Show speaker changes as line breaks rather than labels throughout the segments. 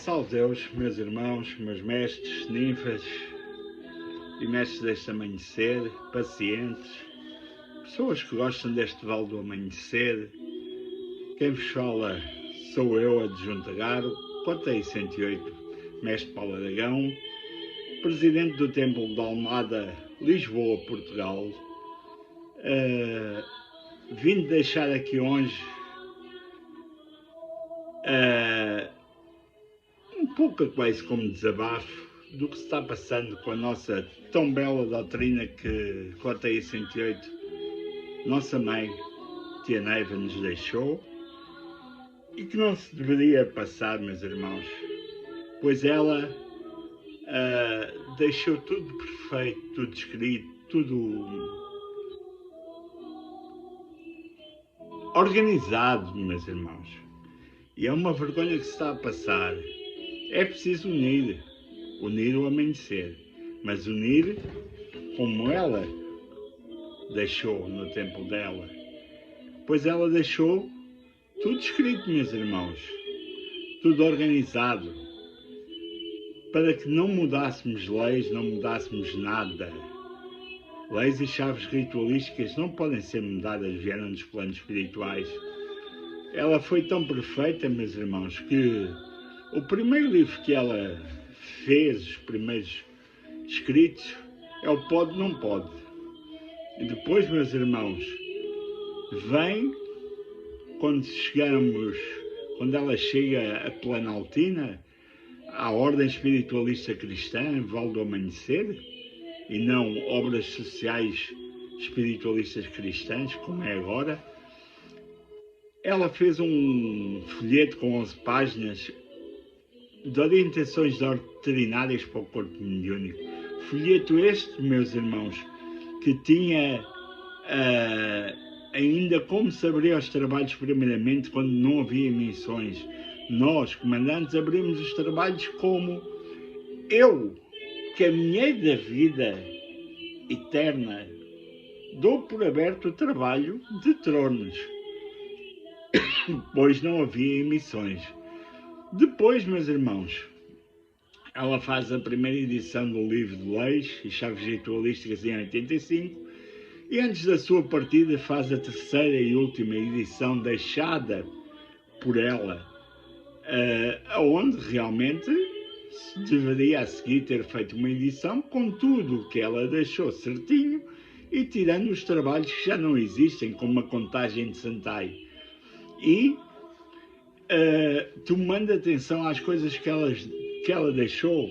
Salve Deus, meus irmãos, meus mestres, ninfas e mestres deste amanhecer, pacientes, pessoas que gostam deste vale do amanhecer. Quem vos fala sou eu, Adjunto Garo, Cotei 108, mestre Paulo Aragão, presidente do Templo de Almada, Lisboa, Portugal. Vim deixar aqui hoje um pouco quase como desabafo do que se está passando com a nossa tão bela doutrina que Cotei 108, nossa mãe, Tia Neiva, nos deixou, e que não se deveria passar, meus irmãos, pois ela deixou tudo perfeito, tudo escrito, tudo organizado, meus irmãos. E é uma vergonha que se está a passar. É preciso unir o amanhecer, mas unir como ela deixou no tempo dela, pois ela deixou tudo escrito, meus irmãos, tudo organizado, para que não mudássemos leis, não mudássemos nada. Leis e chaves ritualísticas não podem ser mudadas, vieram dos planos espirituais. Ela foi tão perfeita, meus irmãos, que o primeiro livro que ela fez, os primeiros escritos, é o Pode Não Pode. E depois, meus irmãos, vem, quando ela chega a Planaltina, à ordem espiritualista cristã, Vale do Amanhecer, e não obras sociais espiritualistas cristãs, como é agora, ela fez um folheto com 11 páginas de orientações doutrinárias para o corpo mediúnico. Folheto este, meus irmãos, que tinha ainda como se abrir os trabalhos primeiramente quando não havia emissões. Nós, comandantes, abrimos os trabalhos como eu, caminhei da vida eterna, dou por aberto o trabalho de tronos, pois não havia emissões. Depois, meus irmãos, ela faz a primeira edição do livro de leis e chaves ritualísticas em 85, e antes da sua partida faz a terceira e última edição deixada por ela, onde realmente se deveria a seguir ter feito uma edição com tudo o que ela deixou certinho e tirando os trabalhos que já não existem, como a contagem de Santai. E tomando atenção às coisas que ela deixou,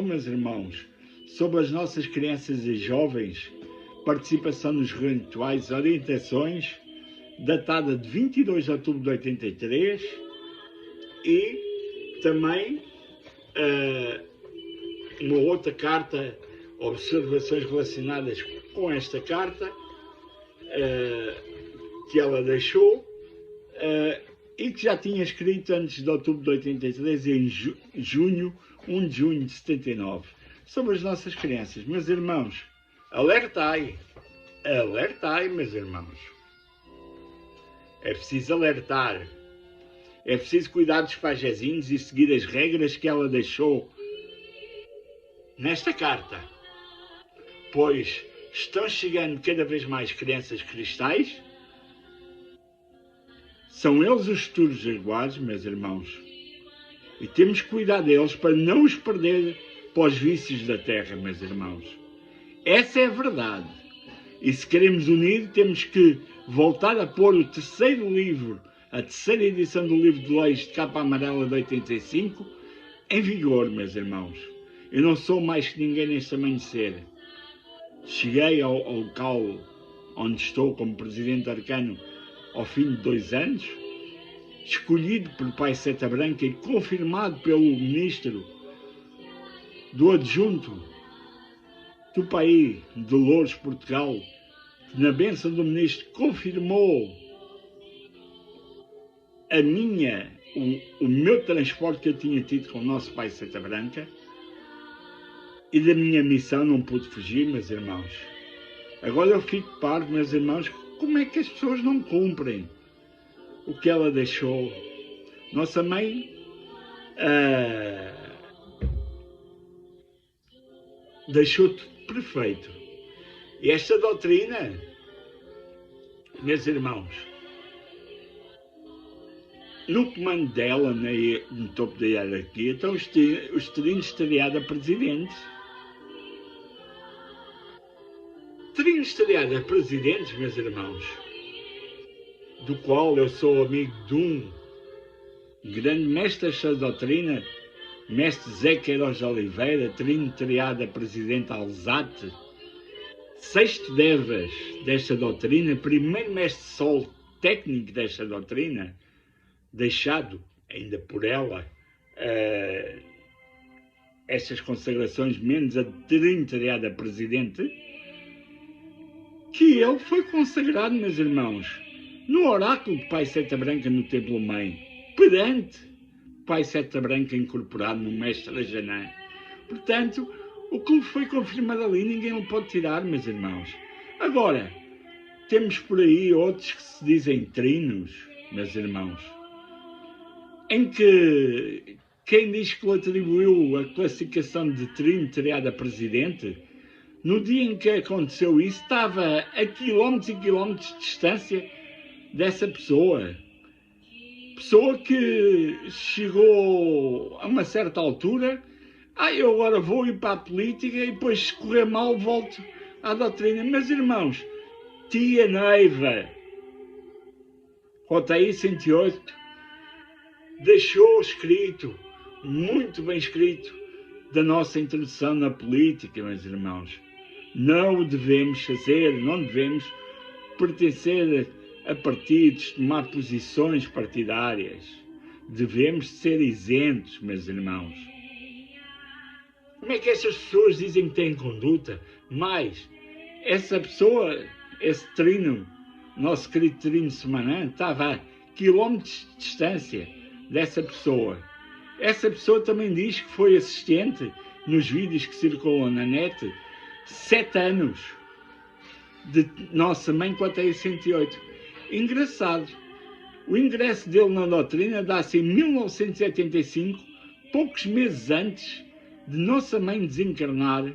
meus irmãos, sobre as nossas crianças e jovens, participação nos rituais, orientações, datada de 22 de outubro de 83, e também uma outra carta, observações relacionadas com esta carta que ela deixou, e que já tinha escrito antes de outubro de 83, em 1 de junho de 79, sobre as nossas crianças. Meus irmãos, alertai, meus irmãos. É preciso alertar. É preciso cuidar dos pajezinhos e seguir as regras que ela deixou nesta carta, pois estão chegando cada vez mais crianças cristais. São eles os futuros jaguares, meus irmãos, e temos que cuidar deles para não os perder para os vícios da terra, meus irmãos. Essa é a verdade. E se queremos unir, temos que voltar a pôr o terceiro livro, a terceira edição do livro de leis de capa amarela de 85, em vigor, meus irmãos. Eu não sou mais que ninguém neste amanhecer. Cheguei ao local onde estou como presidente arcano ao fim de 2 anos, escolhido pelo Pai Seta Branca e confirmado pelo ministro do adjunto do país de Loures, Portugal, que na bênção do ministro confirmou o meu transporte que eu tinha tido com o nosso Pai Seta Branca, e da minha missão não pude fugir, meus irmãos. Agora eu fico parvo, meus irmãos, como é que as pessoas não cumprem o que ela deixou? Nossa mãe deixou tudo perfeito. E esta doutrina, meus irmãos, no comando dela, no topo da hierarquia, estão os trinestariada presidentes. Trinestariada presidentes, meus irmãos, do qual eu sou amigo de um grande mestre desta doutrina, mestre Zé Queiroz de Oliveira, trinestariada presidente Alzate, sexto devas desta doutrina, primeiro mestre sol técnico desta doutrina, deixado ainda por ela estas consagrações, menos a trinestariada presidente, que ele foi consagrado, meus irmãos, no oráculo de Pai Seta Branca no Templo Mãe, perante Pai Seta Branca incorporado no Mestre Ajanã. Portanto, o que lhe foi confirmado ali, ninguém lhe pode tirar, meus irmãos. Agora, temos por aí outros que se dizem trinos, meus irmãos, em que quem diz que lhe atribuiu a classificação de trinestariada presidente, no dia em que aconteceu isso, estava a quilómetros e quilómetros de distância dessa pessoa. Pessoa que chegou a uma certa altura, eu agora vou ir para a política e depois, se correr mal, volto à doutrina. Meus irmãos, tia Neiva, Rotaí 108, deixou escrito, muito bem escrito, da nossa introdução na política, meus irmãos. Não o devemos fazer, não devemos pertencer a partidos, tomar posições partidárias. Devemos ser isentos, meus irmãos. Como é que essas pessoas dizem que têm conduta? Mas essa pessoa, esse trino, nosso querido trino Semanã, estava a quilómetros de distância dessa pessoa. Essa pessoa também diz que foi assistente, nos vídeos que circulam na net, 7 anos de Nossa Mãe Rotaí 108. Engraçado, o ingresso dele na doutrina dá-se em 1985, poucos meses antes de Nossa Mãe desencarnar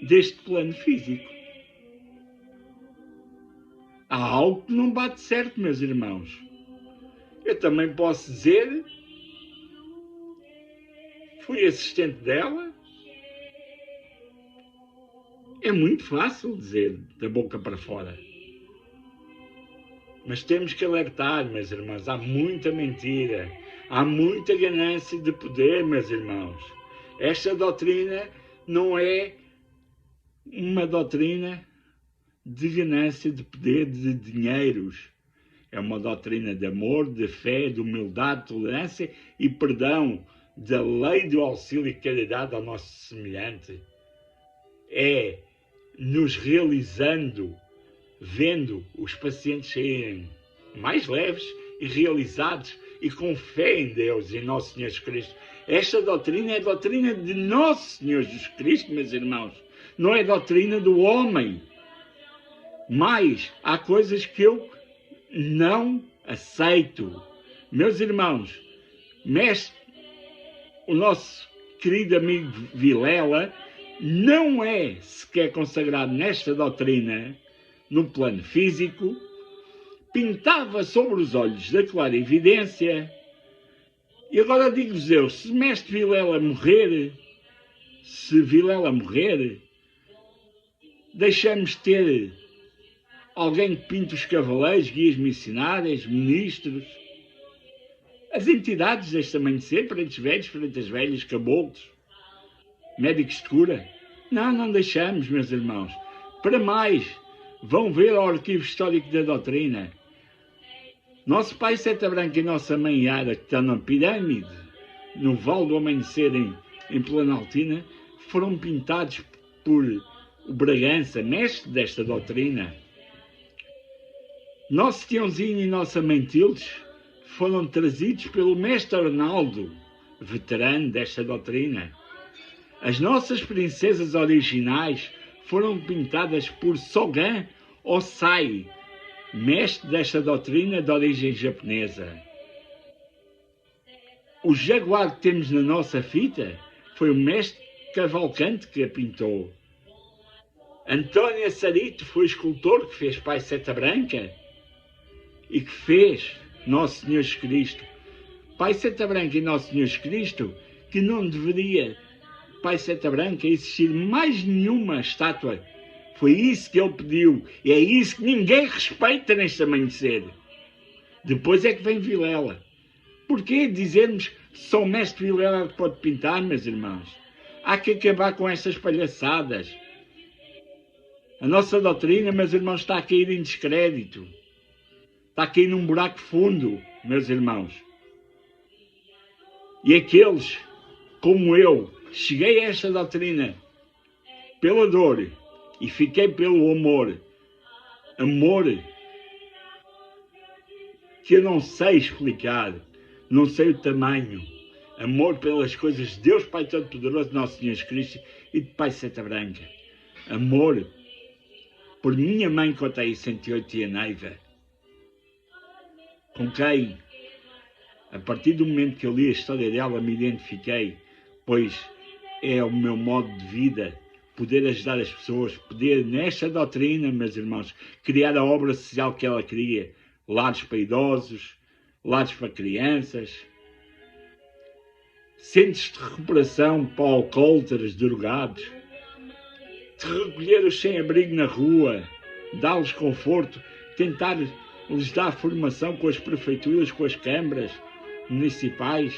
deste plano físico. Há algo que não bate certo, meus irmãos. Eu também posso dizer, fui assistente dela. É muito fácil dizer da boca para fora. Mas temos que alertar, meus irmãos, há muita mentira, há muita ganância de poder, meus irmãos. Esta doutrina não é uma doutrina de ganância de poder, de dinheiros. É uma doutrina de amor, de fé, de humildade, de tolerância e perdão, da lei do auxílio e caridade ao nosso semelhante. É nos realizando, vendo os pacientes serem mais leves e realizados e com fé em Deus e em Nosso Senhor Jesus Cristo. Esta doutrina é a doutrina de Nosso Senhor Jesus Cristo, meus irmãos. Não é a doutrina do homem. Mas há coisas que eu não aceito. Meus irmãos, o nosso querido amigo Vilela não é sequer consagrado nesta doutrina, no plano físico, pintava sobre os olhos da clara evidência. E agora digo-vos eu, se mestre Vilela morrer, deixamos de ter alguém que pinta os cavaleiros, guias missionários, ministros, as entidades deste amanhecer, frentes velhos, frentas velhas, caboclos, médicos de cura. Não deixamos, meus irmãos. Para mais, vão ver ao arquivo histórico da doutrina. Nosso pai Seta Branca e nossa mãe Yara, que estão na pirâmide, no Vale do Amanhecer, em Planaltina, foram pintados por o Bragança, mestre desta doutrina. Nosso Tiãozinho e nossa mãe Tildes foram trazidos pelo mestre Arnaldo, veterano desta doutrina. As nossas princesas originais foram pintadas por Sogan Osai, mestre desta doutrina de origem japonesa. O jaguar que temos na nossa fita foi o mestre Cavalcante que a pintou. António Sarito foi o escultor que fez Pai Seta Branca e que fez Nosso Senhor Jesus Cristo. Pai Seta Branca e Nosso Senhor Jesus Cristo, que não deveria, Pai Seta Branca, existir mais nenhuma estátua. Foi isso que ele pediu e é isso que ninguém respeita neste amanhecer. Depois é que vem Vilela. Porquê dizermos que só o mestre Vilela pode pintar, meus irmãos? Há que acabar com estas palhaçadas. A nossa doutrina, meus irmãos, está a cair em descrédito. Está a cair num buraco fundo, meus irmãos. E aqueles, como eu, cheguei a esta doutrina pela dor e fiquei pelo amor. Amor que eu não sei explicar, não sei o tamanho. Amor pelas coisas de Deus Pai Todo-Poderoso, Nosso Senhor Jesus Cristo e de Pai Seta Branca. Amor por minha mãe que eu tenho 108 e a Neiva, com quem, a partir do momento que eu li a história dela, me identifiquei, pois é o meu modo de vida, poder ajudar as pessoas, poder, nesta doutrina, meus irmãos, criar a obra social que ela queria, lares para idosos, lares para crianças, centros de recuperação para alcoólatras, drogados, de recolher os sem-abrigo na rua, dar-lhes conforto, tentar lhes dar formação com as prefeituras, com as câmaras municipais,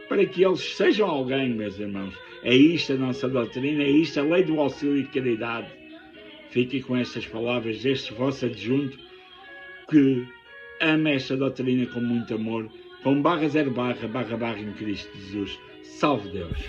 para que eles sejam alguém, meus irmãos. É isto a nossa doutrina, é isto a lei do auxílio e de caridade. Fiquem com estas palavras deste vosso adjunto, que ama esta doutrina com muito amor, com /0// em Cristo Jesus. Salve Deus!